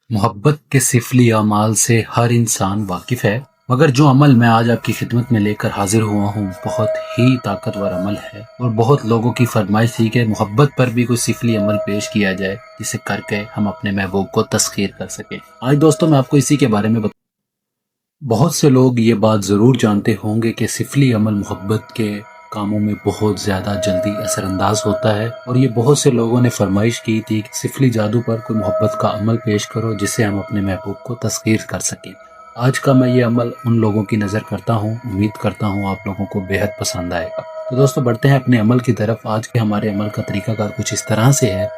मोहब्बत के सिफली अमाल से हर इंसान वाकिफ है, मगर जो अमल मैं आज आपकी खिदमत में लेकर हाजिर हुआ हूँ बहुत ही ताकतवर अमल है। और बहुत लोगों की फरमाइश थी कि मोहब्बत पर भी कोई सिफली अमल पेश किया जाए जिसे करके हम अपने महबूब को तस्खीर कर सकें। आज दोस्तों मैं आपको इसी के बारे में बहुत से लोग ये बात ज़रूर जानते होंगे कि सिफली अमल मोहब्बत के कामों में बहुत ज़्यादा जल्दी असरअंदाज होता है, और ये बहुत से लोगों ने फरमाइश की थी कि सिफली जादू पर कोई मोहब्बत का अमल पेश करो जिससे हम अपने महबूब को तस्खीर कर सकें। आज का मैं ये अमल उन लोगों की नज़र करता हूँ, उम्मीद करता हूँ आप लोगों को बेहद पसंद आएगा। तो दोस्तों बढ़ते हैं अपने अमल की तरफ। आज के हमारे अमल का तरीकाकार कुछ इस तरह से है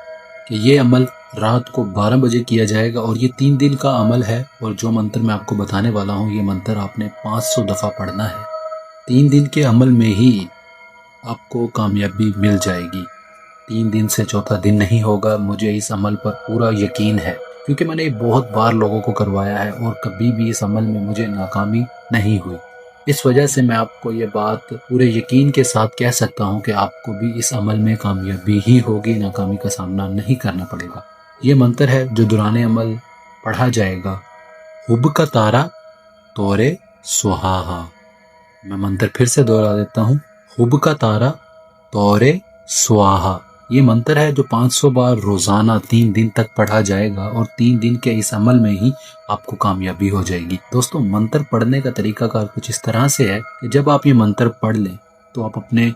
कि ये अमल रात को 12 बजे किया जाएगा और ये 3 दिन का अमल है। और जो मंत्र मैं आपको बताने वाला हूँ ये मंत्र आपने 500 दफ़ा पढ़ना है। 3 दिन के अमल में ही आपको कामयाबी मिल जाएगी। 3 दिन से चौथा दिन नहीं होगा। मुझे इस अमल पर पूरा यकीन है क्योंकि मैंने बहुत बार लोगों को करवाया है और कभी भी इस अमल में मुझे नाकामी नहीं हुई। इस वजह से मैं आपको ये बात पूरे यकीन के साथ कह सकता हूँ कि आपको भी इस अमल में कामयाबी ही होगी, नाकामी का सामना नहीं करना पड़ेगा। ये मंत्र है जो दौरान अमल पढ़ा जाएगा। हुब का तारा तोरे सुहाहा। मैं मंत्र फिर से दोहरा देता हूँ। हुब का तारा तोरे स्वाहा। ये मंत्र है जो 500 बार रोजाना 3 दिन तक पढ़ा जाएगा और 3 दिन के इस अमल में ही आपको कामयाबी हो जाएगी। दोस्तों मंत्र पढ़ने का तरीकाकार कुछ इस तरह से है कि जब आप ये मंत्र पढ़ लें तो आप अपने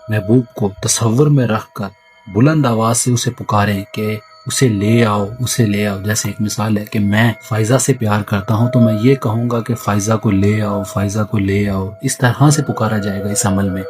महबूब को तसव्वुर में रखकर बुलंद आवाज से उसे पुकारें कि उसे ले आओ, उसे ले आओ। जैसे एक मिसाल है कि मैं फाइजा से प्यार करता हूं तो मैं ये कहूंगा कि फाइजा को ले आओ, फाइजा को ले आओ। इस तरह से पुकारा जाएगा इस अमल में।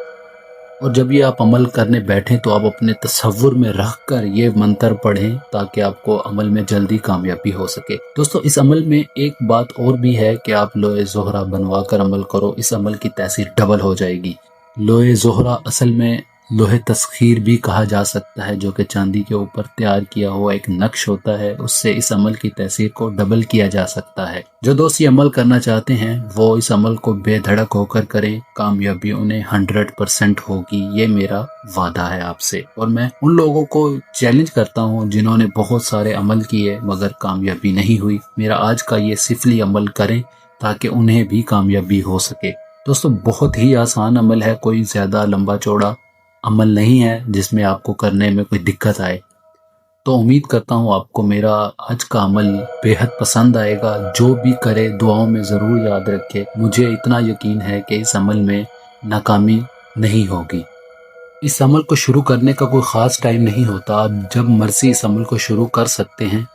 और जब ये आप अमल करने बैठें तो आप अपने तसव्वुर में रख कर ये मंत्र पढ़ें ताकि आपको अमल में जल्दी कामयाबी हो सके। दोस्तों इस अमल में एक बात और भी है कि आप लोहे ज़ोहरा बनवा कर अमल करो, इस अमल की तासीर डबल हो जाएगी। लोहे ज़ोहरा असल में लोहे तस्खीर भी कहा जा सकता है, जो कि चांदी के ऊपर तैयार किया हुआ एक नक्श होता है। उससे इस अमल की तासीर को डबल किया जा सकता है। जो दोस्त ये अमल करना चाहते हैं वो इस अमल को बेधड़क होकर करें, कामयाबी उन्हें 100% होगी। ये मेरा वादा है आपसे। और मैं उन लोगों को चैलेंज करता हूँ जिन्होंने बहुत सारे अमल किए मगर कामयाबी नहीं हुई, मेरा आज का ये सिफली अमल करें ताकि उन्हें भी कामयाबी हो सके। दोस्तों बहुत ही आसान अमल है, कोई ज्यादा लंबा चौड़ा अमल नहीं है जिसमें आपको करने में कोई दिक्कत आए। तो उम्मीद करता हूँ आपको मेरा आज का अमल बेहद पसंद आएगा। जो भी करे दुआओं में ज़रूर याद रखे। मुझे इतना यकीन है कि इस अमल में नाकामी नहीं होगी। इस अमल को शुरू करने का कोई ख़ास टाइम नहीं होता, आप जब मर्जी इस अमल को शुरू कर सकते हैं।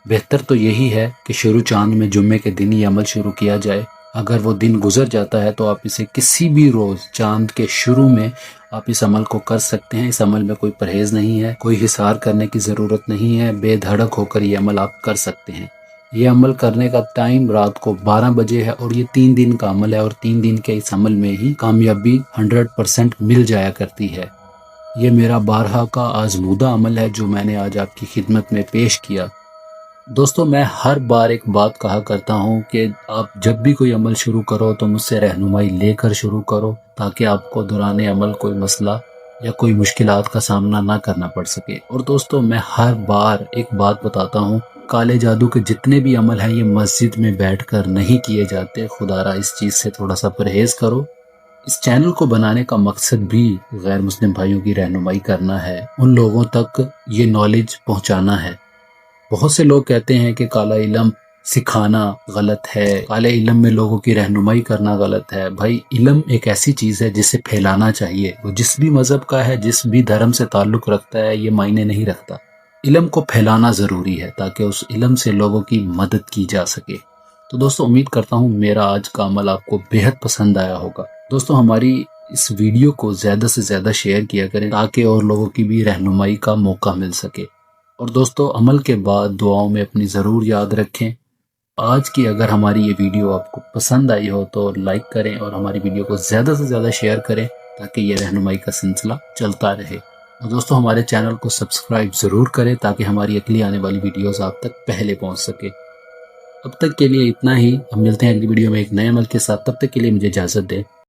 बेहतर तो यही है कि शुरू चांद में जुम्मे के दिन ये अमल शुरू किया जाए। अगर वो दिन गुजर जाता है तो आप इसे किसी भी रोज़ चांद के शुरू में आप इस अमल को कर सकते हैं। इस अमल में कोई परहेज़ नहीं है, कोई हिसार करने की ज़रूरत नहीं है। बेधड़क होकर ये अमल आप कर सकते हैं। ये अमल करने का टाइम रात को 12 बजे है और ये 3 दिन का अमल है और 3 दिन के इस अमल में ही कामयाबी 100% मिल जाया करती है। ये मेरा बारहा का आजमूदा अमल है जो मैंने आज आपकी खिदमत में पेश किया। दोस्तों मैं हर बार एक बात कहा करता हूँ कि आप जब भी कोई अमल शुरू करो तो मुझसे रहनुमाई लेकर शुरू करो ताकि आपको दौरान अमल कोई मसला या कोई मुश्किलात का सामना ना करना पड़ सके। और दोस्तों मैं हर बार एक बात बताता हूँ, काले जादू के जितने भी अमल हैं ये मस्जिद में बैठकर नहीं किए जाते। खुदारा इस चीज़ से थोड़ा सा परहेज़ करो। इस चैनल को बनाने का मकसद भी गैर मुस्लिम भाइयों की रहनुमाई करना है, उन लोगों तक ये नॉलेज पहुँचाना है। बहुत से लोग कहते हैं कि काला इल्म सिखाना गलत है, काले इल्म में लोगों की रहनुमाई करना गलत है। भाई इल्म एक ऐसी चीज़ है जिसे फैलाना चाहिए। वो जिस भी मज़हब का है, जिस भी धर्म से ताल्लुक़ रखता है, ये मायने नहीं रखता। इल्म को फैलाना ज़रूरी है ताकि उस इल्म से लोगों की मदद की जा सके। तो दोस्तों उम्मीद करता हूँ मेरा आज का अमल आपको बेहद पसंद आया होगा। दोस्तों हमारी इस वीडियो को ज़्यादा से ज़्यादा शेयर किया करें ताकि और लोगों की भी रहनुमाई का मौका मिल सके। और दोस्तों अमल के बाद दुआओं में अपनी ज़रूर याद रखें। आज की अगर हमारी ये वीडियो आपको पसंद आई हो तो लाइक करें और हमारी वीडियो को ज़्यादा से ज़्यादा शेयर करें ताकि ये रहनुमाई का सिलसिला चलता रहे। और दोस्तों हमारे चैनल को सब्सक्राइब ज़रूर करें ताकि हमारी अगली आने वाली वीडियोज़ आप तक पहले पहुँच सके। अब तक के लिए इतना ही। हम मिलते हैं अगली वीडियो में एक नए अमल के साथ। तब तक के लिए मुझे इजाज़त दें।